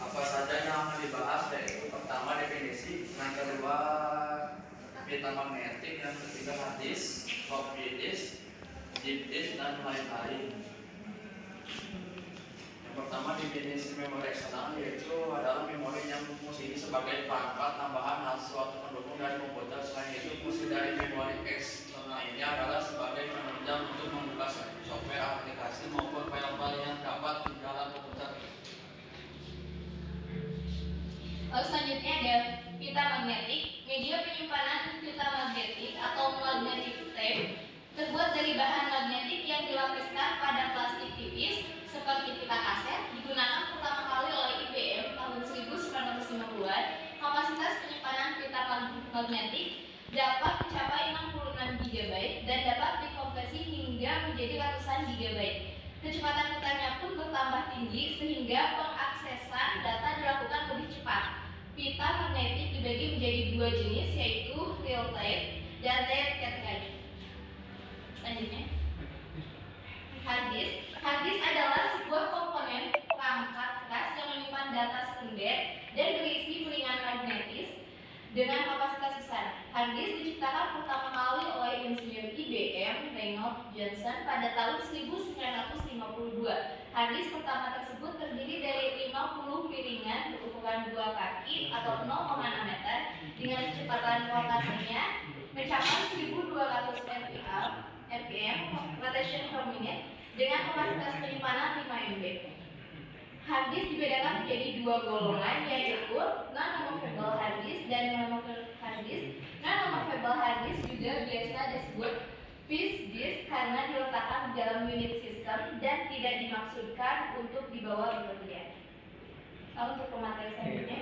Apa saja yang akan dibahas, yaitu pertama definisi, yang kedua pita magnetik, yang ketiga hard disk, floppy disk, deep disk, dan lain-lain. Yang pertama definisi memori eksternal, yaitu adalah memori yang fungsinya sebagai perangkat tambahan atau suatu pendukung dari komputer. Selain itu, fungsi dari memori eksternal ini adalah sebagai penunjang untuk membuka software, aplikasi maupun file-file yang dapat di dalam komputer. Lalu selanjutnya ada pita magnetik. Media penyimpanan pita magnetik atau magnetic tape terbuat dari bahan magnetik yang dilapiskan pada plastik tipis seperti pita kaset, digunakan pertama kali oleh IBM tahun 1950-an. Kapasitas penyimpanan pita magnetik dapat mencapai 66 GB dan dapat dikompresi hingga menjadi ratusan GB. Kecepatan pitanya pun bertambah tinggi sehingga pengaksesan data dilakukan lebih cepat. Pita magnetik dibagi menjadi dua jenis, yaitu real tape dan tape cartridge. Selanjutnya, hard disk. Hard disk adalah sebuah komponen perangkat keras yang menyimpan data sekunder dan berisi jaringan magnetis dengan kapasitas besar. Hard disk diciptakan pertama kali oleh insinyur IBM Reynold Johnson pada tahun 1952. Hard disk pertama tersebut terdiri dari 50 piringan berukuran 2 kaki atau 0,6 meter dengan kecepatan rotasinya mencapai 1200 rpm rotation per minute dengan kapasitas penyimpanan 5 MB. Hard disk dibedakan menjadi dua golongan, yaitu non-removable hard disk dan removable hard disk. Non-removable hard disk juga biasa disebut flash disk karena diletakkan di dalam unit sistem dan tidak dimaksudkan untuk dibawa bepergian. Lalu untuk pemateri selanjutnya,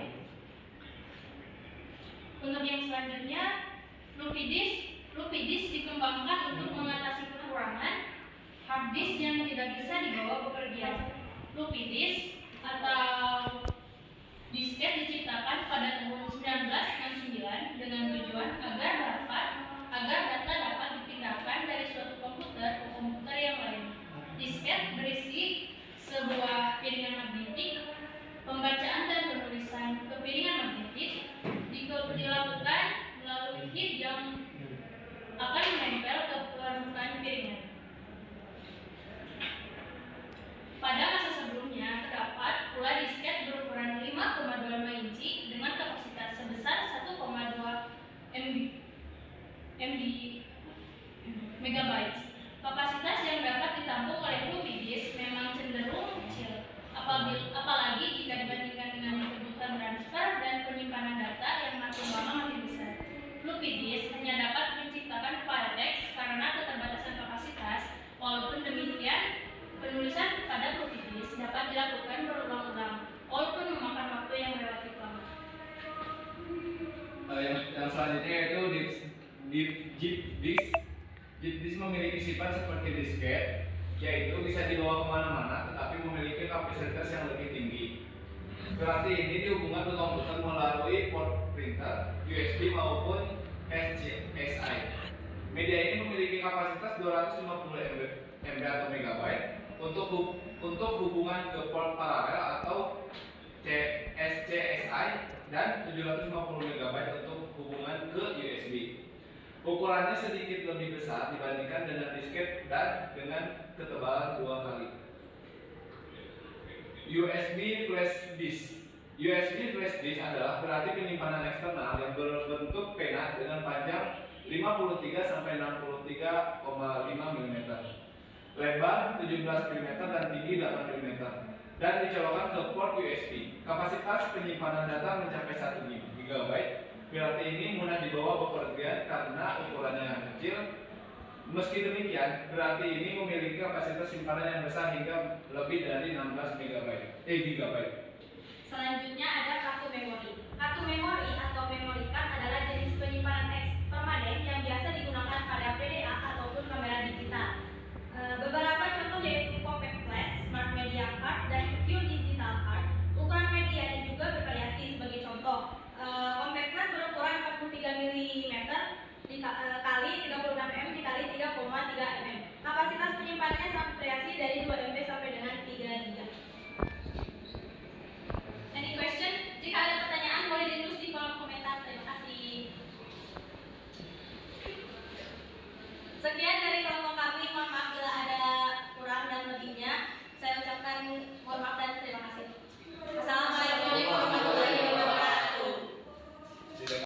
untuk yang selanjutnya, floppy disk. Floppy disk dikembangkan untuk mengatasi kekurangan hard disk yang tidak bisa dibawa bepergian. Floppy disk atau disket diciptakan pada tahun 1969 dengan tujuan agar data dapat dipindahkan dari suatu komputer ke komputer yang lain. Disket berisi sebuah piringan magnetik. Pembacaan dan penulisan ke piringan magnetik dilakukan melalui heat yang akan menempel ke permukaan piringan. Pada masa sebelumnya, terdapat pula disket berukuran 5,25 inci dengan kapasitas sebesar 1,2 MB. Kapasitas yang dapat ditampung oleh floppy disk memang cenderung kecil, apalagi jika dibandingkan dengan kebutuhan transfer dan penyimpanan data yang makin lama makin besar. Floppy disk hanya dapat menciptakan file teks karena keterbatasan kapasitas. Walaupun demikian, penulisan pada floppy disk dapat dilakukan berulang-ulang, walaupun memakan waktu yang relatif lama. Yang selanjutnya yaitu deep disk. Deep disk memiliki sifat seperti disket, yaitu bisa dibawa kemana-mana, tetapi memiliki kapasitas yang lebih tinggi. Berarti ini dihubungkan ke komputer melalui port printer, USB maupun SCSI. Media ini memiliki kapasitas 250 MB atau megabyte untuk hubungan ke port paralel atau SCSI dan 750 MB untuk hubungan ke USB. Ukurannya sedikit lebih besar dibandingkan dengan disket dan dengan ketebalan 2 kali. USB flash disk. USB flash disk adalah berarti penyimpanan eksternal yang berbentuk pena dengan panjang 53 sampai 63,5 mm, lebar 17 mm dan tinggi 8 mm, dan dicolokkan ke port USB. Kapasitas penyimpanan data mencapai 1 GB. Berarti ini mudah dibawa bepergian karena ukurannya yang kecil. Meski demikian, berarti ini memiliki kapasitas simpanan yang besar hingga lebih dari 16 GB. Selanjutnya ada kartu memori. Kartu memori atau memory card adalah jenis penyimpanan teks permanen yang biasa digunakan pada PDA ataupun kamera digital. Beberapa contoh yaitu compact flash, smart media card, dan secure digital card. Ukuran medianya juga bervariasi. Sebagai contoh, compact flash berukuran 43 mm kali 36 mm dikali 3,3 mm. Kapasitas penyimpanannya sangat bervariasi dari 2 MB